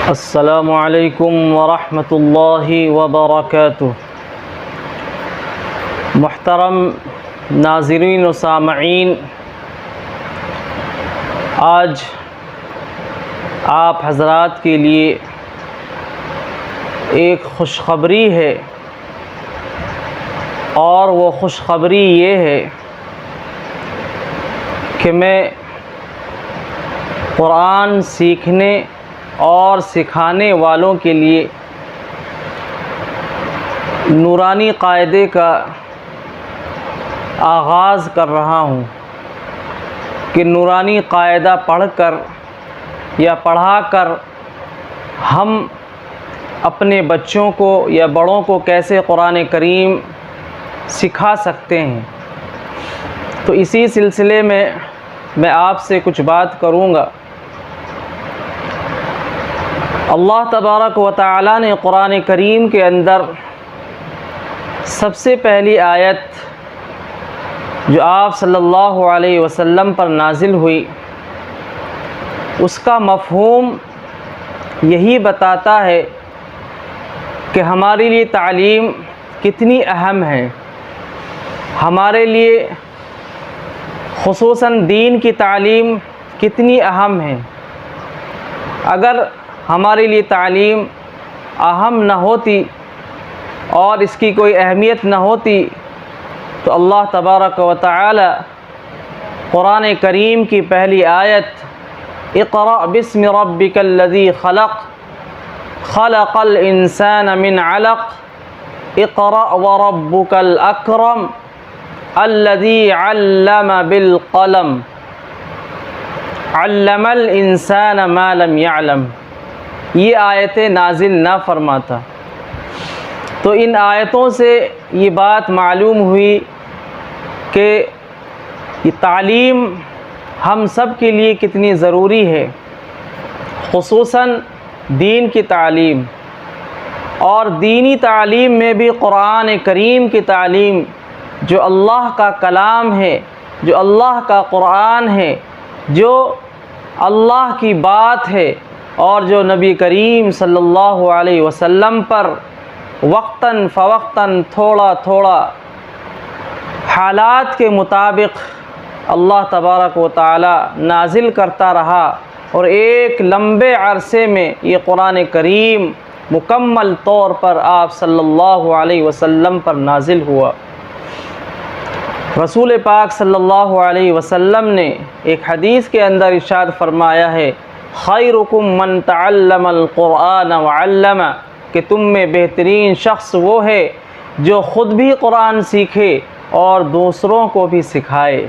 السلام علیکم ورحمۃ اللہ وبرکاتہ۔ محترم ناظرین و سامعین، آج آپ حضرات کے لیے ایک خوشخبری ہے، اور وہ خوشخبری یہ ہے کہ میں قرآن سیکھنے اور سکھانے والوں کے لیے نورانی قاعدے کا آغاز کر رہا ہوں کہ نورانی قاعدہ پڑھ کر یا پڑھا کر ہم اپنے بچوں کو یا بڑوں کو کیسے قرآن کریم سکھا سکتے ہیں۔ تو اسی سلسلے میں آپ سے کچھ بات کروں گا۔ اللہ تبارک و تعالی نے قرآن کریم کے اندر سب سے پہلی آیت جو آپ صلی اللہ علیہ وسلم پر نازل ہوئی، اس کا مفہوم یہی بتاتا ہے کہ ہمارے لیے تعلیم کتنی اہم ہے، ہمارے لیے خصوصاً دین کی تعلیم کتنی اہم ہے۔ اگر ہمارے لیے تعلیم اہم نہ ہوتی اور اس کی کوئی اہمیت نہ ہوتی تو اللہ تبارک و تعالی قرآن کریم کی پہلی آیت اقرأ بسم ربک الذی خلق خلق الانسان من علق اقرأ وربک الاکرم الذی علم بالقلم علم الانسان ما لم يعلم، یہ آیتیں نازل نہ فرماتا۔ تو ان آیتوں سے یہ بات معلوم ہوئی کہ یہ تعلیم ہم سب کے لیے کتنی ضروری ہے، خصوصاً دین کی تعلیم، اور دینی تعلیم میں بھی قرآن کریم کی تعلیم جو اللہ کا کلام ہے، جو اللہ کا قرآن ہے، جو اللہ کی بات ہے، اور جو نبی کریم صلی اللہ علیہ وسلم پر وقتاً فوقتاً تھوڑا تھوڑا حالات کے مطابق اللہ تبارک و تعالی نازل کرتا رہا، اور ایک لمبے عرصے میں یہ قرآن کریم مکمل طور پر آپ صلی اللہ علیہ وسلم پر نازل ہوا۔ رسول پاک صلی اللہ علیہ وسلم نے ایک حدیث کے اندر ارشاد فرمایا ہے، خیرکم من تعلم القرآن وعلم، کہ تم میں بہترین شخص وہ ہے جو خود بھی قرآن سیکھے اور دوسروں کو بھی سکھائے۔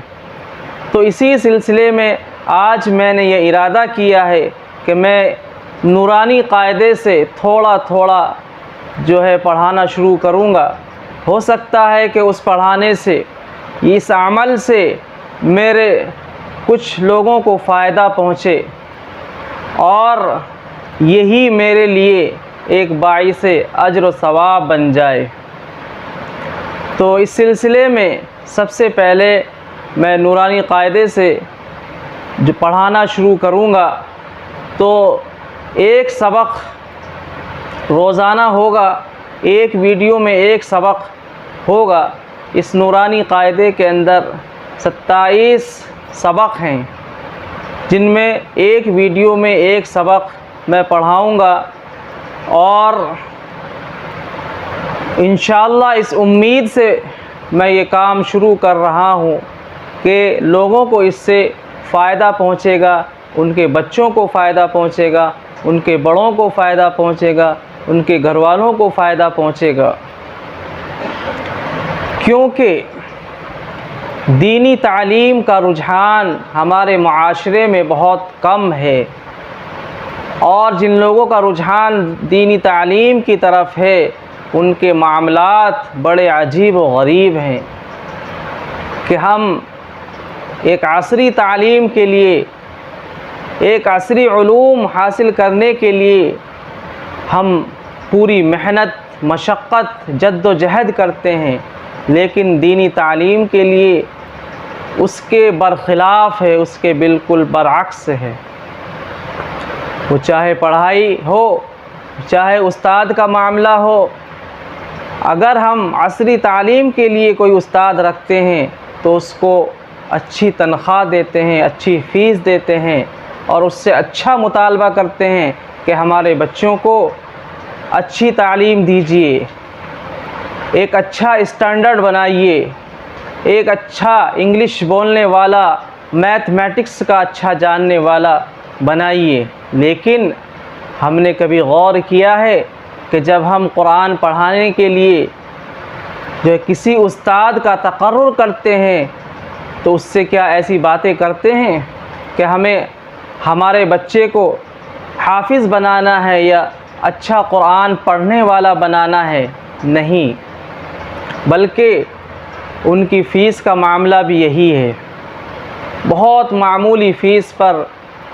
تو اسی سلسلے میں آج میں نے یہ ارادہ کیا ہے کہ میں نورانی قاعدے سے تھوڑا تھوڑا جو ہے پڑھانا شروع کروں گا۔ ہو سکتا ہے کہ اس پڑھانے سے، اس عمل سے میرے کچھ لوگوں کو فائدہ پہنچے، اور یہی میرے لیے ایک باعث اجر و ثواب بن جائے۔ تو اس سلسلے میں سب سے پہلے میں نورانی قاعدے سے جو پڑھانا شروع کروں گا، تو ایک سبق روزانہ ہوگا، ایک ویڈیو میں ایک سبق ہوگا۔ اس نورانی قاعدے کے اندر 27 سبق ہیں، جن میں ایک ویڈیو میں ایک سبق میں پڑھاؤں گا، اور انشاءاللہ اس امید سے میں یہ کام شروع کر رہا ہوں کہ لوگوں کو اس سے فائدہ پہنچے گا، ان کے بچوں کو فائدہ پہنچے گا، ان کے بڑوں کو فائدہ پہنچے گا، ان کے گھر والوں کو فائدہ پہنچے گا، کیونکہ دینی تعلیم کا رجحان ہمارے معاشرے میں بہت کم ہے، اور جن لوگوں کا رجحان دینی تعلیم کی طرف ہے ان کے معاملات بڑے عجیب و غریب ہیں، کہ ہم ایک عصری تعلیم کے لیے، ایک عصری علوم حاصل کرنے کے لیے ہم پوری محنت، مشقت، جد و جہد کرتے ہیں، لیکن دینی تعلیم کے لیے اس کے برخلاف ہے، اس کے بالکل برعکس ہے۔ وہ چاہے پڑھائی ہو، چاہے استاد کا معاملہ ہو، اگر ہم عصری تعلیم کے لیے کوئی استاد رکھتے ہیں تو اس کو اچھی تنخواہ دیتے ہیں، اچھی فیس دیتے ہیں، اور اس سے اچھا مطالبہ کرتے ہیں کہ ہمارے بچوں کو اچھی تعلیم دیجیے، ایک اچھا اسٹینڈرڈ بنائیے، ایک اچھا انگلش بولنے والا، میتھمیٹکس کا اچھا جاننے والا بنائیے۔ لیکن ہم نے کبھی غور کیا ہے کہ جب ہم قرآن پڑھانے کے لیے جو کسی استاد کا تقرر کرتے ہیں تو اس سے کیا ایسی باتیں کرتے ہیں کہ ہمیں ہمارے بچے کو حافظ بنانا ہے یا اچھا قرآن پڑھنے والا بنانا ہے؟ نہیں، بلکہ ان کی فیس کا معاملہ بھی یہی ہے، بہت معمولی فیس پر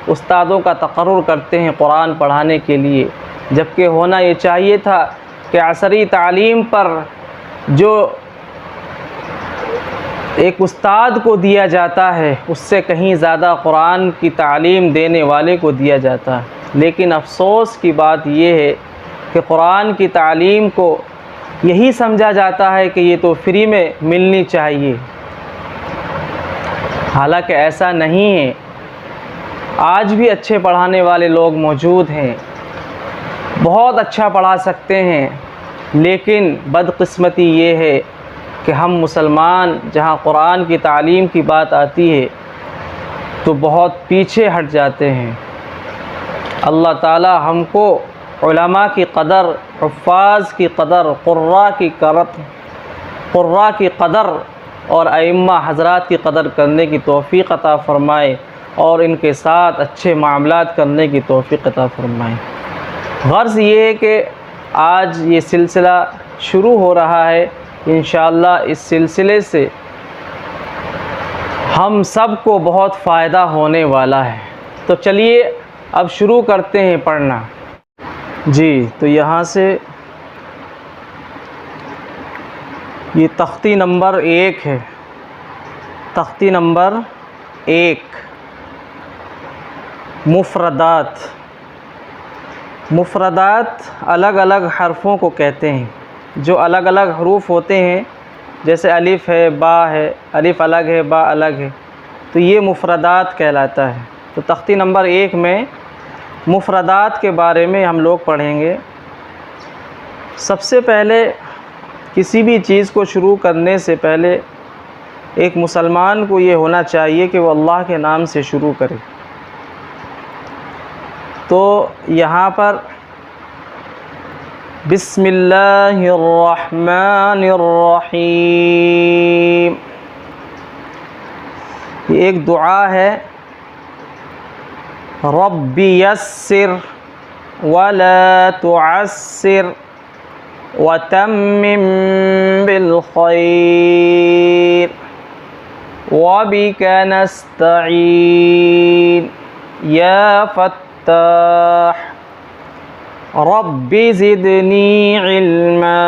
استادوں کا تقرر کرتے ہیں قرآن پڑھانے کے لیے، جبکہ ہونا یہ چاہیے تھا کہ عصری تعلیم پر جو ایک استاد کو دیا جاتا ہے اس سے کہیں زیادہ قرآن کی تعلیم دینے والے کو دیا جاتا ہے۔ لیکن افسوس کی بات یہ ہے کہ قرآن کی تعلیم کو یہی سمجھا جاتا ہے کہ یہ تو فری میں ملنی چاہیے، حالانکہ ایسا نہیں ہے۔ آج بھی اچھے پڑھانے والے لوگ موجود ہیں، بہت اچھا پڑھا سکتے ہیں، لیکن بدقسمتی یہ ہے کہ ہم مسلمان جہاں قرآن کی تعلیم کی بات آتی ہے تو بہت پیچھے ہٹ جاتے ہیں۔ اللہ تعالی ہم کو علماء کی قدر، حفاظ کی قدر، قراء کی قدر اور ائمہ حضرات کی قدر کرنے کی توفیق عطا فرمائے، اور ان کے ساتھ اچھے معاملات کرنے کی توفیق عطا فرمائے۔ غرض یہ ہے کہ آج یہ سلسلہ شروع ہو رہا ہے، انشاءاللہ اس سلسلے سے ہم سب کو بہت فائدہ ہونے والا ہے۔ تو چلیے اب شروع کرتے ہیں پڑھنا۔ جی، تو یہاں سے یہ تختی نمبر 1 ہے، تختی نمبر 1، مفردات۔ مفردات الگ الگ حرفوں کو کہتے ہیں، جو الگ الگ حروف ہوتے ہیں، جیسے الف ہے، با ہے، الف الگ ہے، با الگ ہے، تو یہ مفردات کہلاتا ہے۔ تو تختی نمبر 1 میں مفردات کے بارے میں ہم لوگ پڑھیں گے۔ سب سے پہلے کسی بھی چیز کو شروع کرنے سے پہلے ایک مسلمان کو یہ ہونا چاہیے کہ وہ اللہ کے نام سے شروع کرے۔ تو یہاں پر بسم اللہ الرحمن الرحیم، یہ ایک دعا ہے۔ رب یسر ولا تعسر وتمم بالخیر وبک نستعین یا فتاح رب زدنی علما۔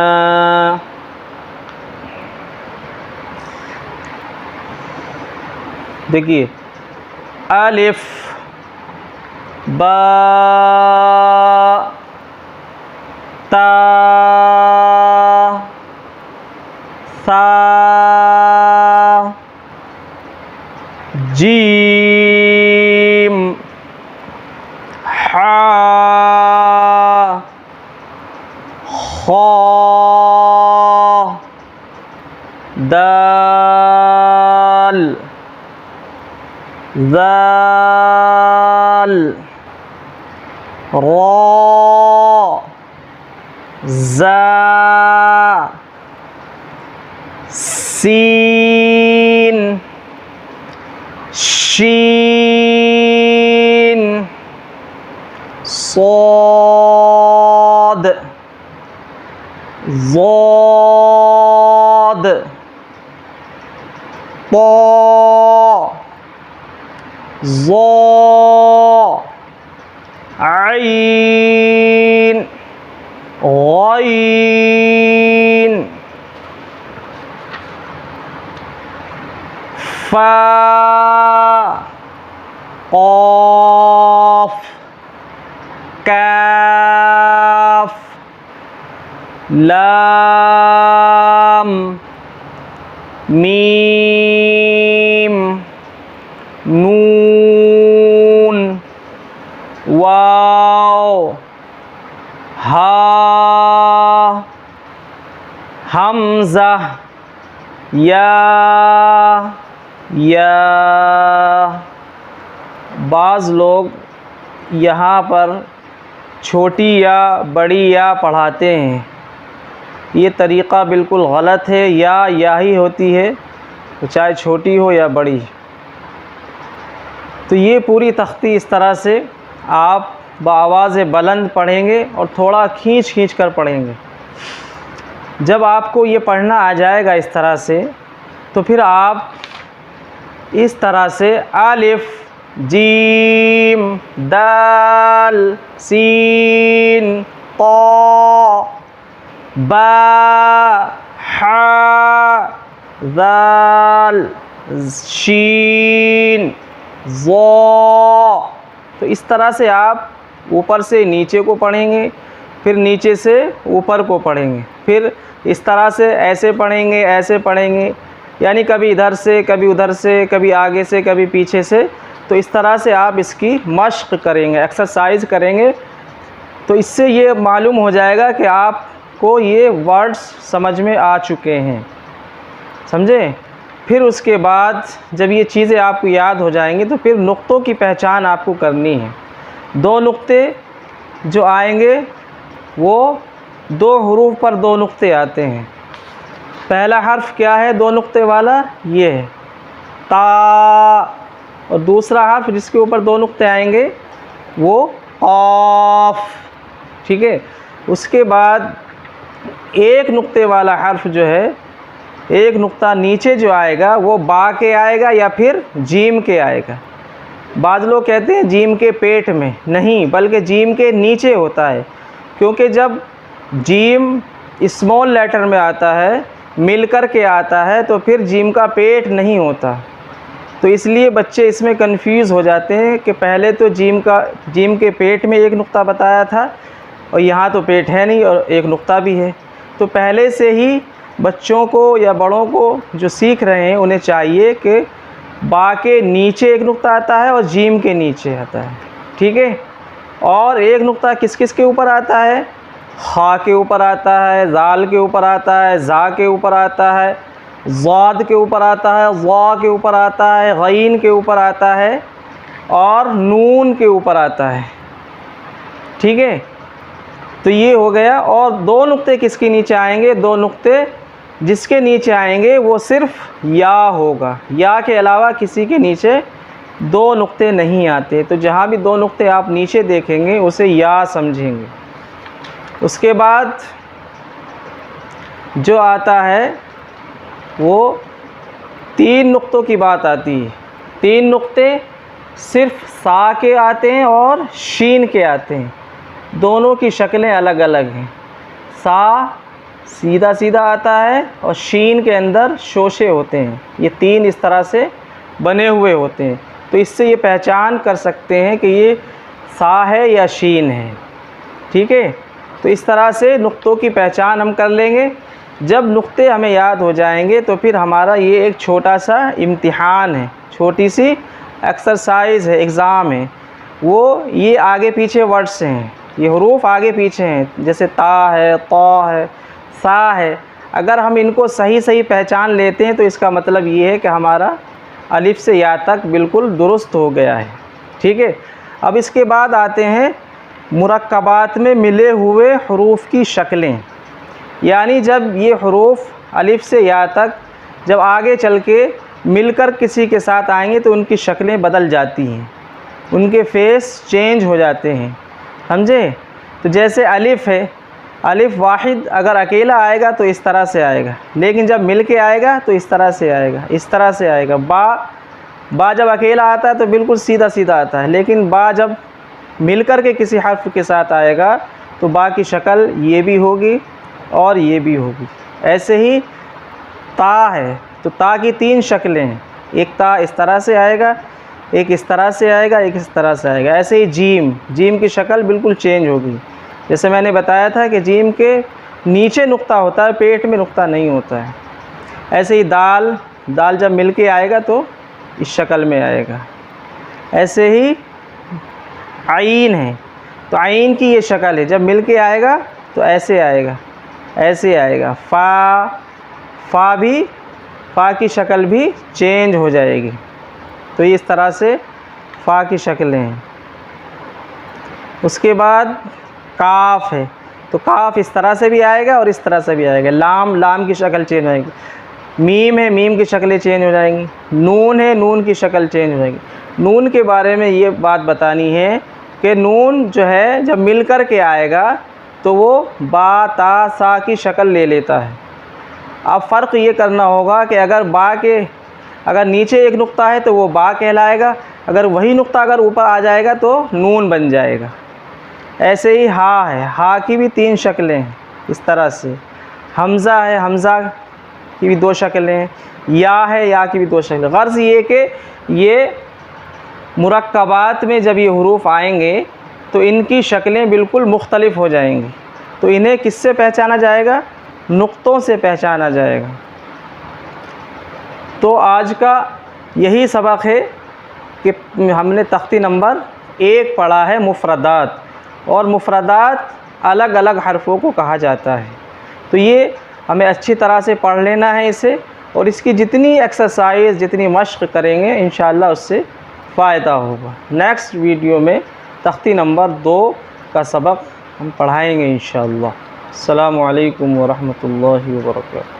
دیکھیے، الف، با، تا، ثا، جیم، حا، خا، دال، ذال، را، زا، سین، شین، صاد، ضاد، طا، ظا، عین، غین، فا، قاف، کاف، لام، میم، نون، واو، ہا، حمزہ، یا، بعض لوگ یہاں پر چھوٹی یا بڑی یا پڑھاتے ہیں، یہ طریقہ بالکل غلط ہے، یا ہی ہوتی ہے، چاہے چھوٹی ہو یا بڑی۔ تو یہ پوری تختی اس طرح سے آپ بآواز بلند پڑھیں گے اور تھوڑا کھینچ کر پڑھیں گے۔ جب آپ کو یہ پڑھنا آ جائے گا اس طرح سے، تو پھر آپ اس طرح سے الف، جیم، دال، سین، طا، با، حا، ذال، شین، ظا، تو اس طرح سے آپ اوپر سے نیچے کو پڑھیں گے، پھر نیچے سے اوپر کو پڑھیں گے، پھر اس طرح سے ایسے پڑھیں گے، ایسے پڑھیں گے، یعنی کبھی ادھر سے، کبھی ادھر سے، کبھی آگے سے، کبھی پیچھے سے۔ تو اس طرح سے آپ اس کی مشق کریں گے، ایکسرسائز کریں گے، تو اس سے یہ معلوم ہو جائے گا کہ آپ کو یہ ورڈز سمجھ میں آ چکے ہیں، سمجھے؟ پھر اس کے بعد جب یہ چیزیں آپ کو یاد ہو جائیں گی تو پھر نقطوں کی پہچان آپ کو کرنی ہے۔ 2 نقطے جو آئیں گے وہ 2 حروف پر 2 نقطے آتے ہیں۔ پہلا حرف کیا ہے 2 نقطے والا؟ یہ ہے تا، اور دوسرا حرف جس کے اوپر 2 نقطے آئیں گے وہ قاف، ٹھیک ہے؟ اس کے بعد 1 نقطے والا حرف جو ہے، 1 نقطہ نیچے جو آئے گا وہ با کے آئے گا یا پھر جیم کے آئے گا۔ بعض لوگ کہتے ہیں جیم کے پیٹ میں، نہیں بلکہ جیم کے نیچے ہوتا ہے، کیونکہ جب جیم اسمال لیٹر میں آتا ہے، مل کر کے آتا ہے، تو پھر جیم کا پیٹ نہیں ہوتا۔ تو اس لیے بچے اس میں کنفیوز ہو جاتے ہیں کہ پہلے تو جیم کے پیٹ میں 1 نقطہ بتایا تھا اور یہاں تو پیٹ ہے نہیں اور 1 نقطہ بھی ہے۔ تو پہلے سے ہی بچوں کو یا بڑوں کو جو سیکھ رہے ہیں انہیں چاہیے کہ با کے نیچے 1 نقطہ آتا ہے اور جیم کے نیچے آتا ہے، ٹھیک ہے؟ اور 1 نقطہ کس کس کے اوپر آتا ہے؟ خا کے اوپر آتا ہے، ذال کے اوپر آتا ہے، زا کے اوپر آتا ہے، ضاد کے اوپر آتا ہے، ضا کے اوپر آتا ہے، غین کے اوپر آتا ہے اور نون کے اوپر آتا ہے، ٹھیک ہے؟ تو یہ ہو گیا۔ اور 2 نقطے کس کے نیچے آئیں گے؟ 2 نقطے جس کے نیچے آئیں گے وہ صرف یا ہوگا، یا کے علاوہ کسی کے نیچے 2 نقطے نہیں آتے۔ تو جہاں بھی 2 نقطے آپ نیچے دیکھیں گے اسے یا سمجھیں گے۔ اس کے بعد جو آتا ہے وہ 3 نقطوں کی بات آتی ہے۔ 3 نقطے صرف سا کے آتے ہیں اور شین کے آتے ہیں، دونوں کی شکلیں الگ الگ ہیں۔ سا سیدھا سیدھا آتا ہے اور شین کے اندر شوشے ہوتے ہیں، یہ 3 اس طرح سے بنے ہوئے ہوتے ہیں۔ تو اس سے یہ پہچان کر سکتے ہیں کہ یہ سا ہے یا شین ہے، ٹھیک ہے؟ تو اس طرح سے نقطوں کی پہچان ہم کر لیں گے۔ جب نقطے ہمیں یاد ہو جائیں گے تو پھر ہمارا یہ ایک چھوٹا سا امتحان ہے، چھوٹی سی ایکسرسائز ہے، ایگزام ہے، وہ یہ آگے پیچھے ورڈز ہیں، یہ حروف آگے پیچھے ہیں، جیسے تا ہے، طا ہے، سا ہے۔ اگر ہم ان کو صحیح پہچان لیتے ہیں تو اس کا مطلب یہ ہے کہ ہمارا الف سے یا تک بالکل درست ہو گیا ہے، ٹھیک ہے؟ اب اس کے بعد آتے ہیں مرکبات میں ملے ہوئے حروف کی شکلیں، یعنی جب یہ حروف الف سے یا تک جب آگے چل کے مل کر کسی کے ساتھ آئیں گے تو ان کی شکلیں بدل جاتی ہیں، ان کے فیس چینج ہو جاتے ہیں، سمجھے؟ تو جیسے الف ہے، الف واحد اگر اکیلا آئے گا تو اس طرح سے آئے گا، لیکن جب مل کے آئے گا تو اس طرح سے آئے گا، اس طرح سے آئے گا۔ با جب اکیلا آتا ہے تو بالکل سیدھا سیدھا آتا ہے، لیکن با جب مل کر کے کسی حرف کے ساتھ آئے گا تو با کی شکل یہ بھی ہوگی اور یہ بھی ہوگی۔ ایسے ہی تا ہے تو تا کی 3 شکلیں ہیں، ایک تا اس طرح سے آئے گا، ایک اس طرح سے آئے گا، ایک اس طرح سے آئے گا۔ ایسے ہی جیم کی شکل بالکل چینج ہوگی۔ جیسے میں نے بتایا تھا کہ جیم کے نیچے نقطہ ہوتا ہے، پیٹ میں نقطہ نہیں ہوتا ہے۔ ایسے ہی دال جب مل کے آئے گا تو اس شکل میں آئے گا۔ ایسے ہی عین ہے تو عین کی یہ شکل ہے، جب مل کے آئے گا تو ایسے آئے گا، ایسے آئے گا۔ فا کی شکل بھی چینج ہو جائے گی۔ تو اس طرح سے فا کی شکلیں ہیں۔ اس کے بعد کاف ہے تو کاف اس طرح سے بھی آئے گا اور اس طرح سے بھی آئے گا۔ لام کی شکل چینج ہو جائے گی۔ میم ہے، میم کی شکلیں چینج ہو جائیں گی۔ نون ہے، نون کی شکل چینج ہو جائے گی۔ نون کے بارے میں یہ بات بتانی ہے کہ نون جو ہے جب مل کر کے آئے گا تو وہ با تا سا کی شکل لے لیتا ہے۔ اب فرق یہ کرنا ہوگا کہ اگر نیچے ایک نقطہ ہے تو وہ با کہلائے گا، اگر وہی نقطہ اگر اوپر آ جائے گا تو نون بن جائے گا۔ ایسے ہی ہا ہے، ہا کی بھی 3 شکلیں ہیں اس طرح سے۔ حمزہ ہے، حمزہ کی بھی 2 شکلیں ہیں۔ یا ہے، یا کی بھی 2 شکلیں۔ غرض یہ کہ یہ مرکبات میں جب یہ حروف آئیں گے تو ان کی شکلیں بالکل مختلف ہو جائیں گی۔ تو انہیں کس سے پہچانا جائے گا؟ نقطوں سے پہچانا جائے گا۔ تو آج کا یہی سبق ہے کہ ہم نے تختی نمبر 1 پڑھا ہے مفردات، اور مفردات الگ الگ حرفوں کو کہا جاتا ہے۔ تو یہ ہمیں اچھی طرح سے پڑھ لینا ہے اسے، اور اس کی جتنی ایکسرسائز جتنی مشق کریں گے انشاءاللہ اس سے فائدہ ہوگا۔ نیکسٹ ویڈیو میں تختی نمبر 2 کا سبق ہم پڑھائیں گے انشاءاللہ۔ السلام علیکم ورحمۃ اللہ وبرکاتہ۔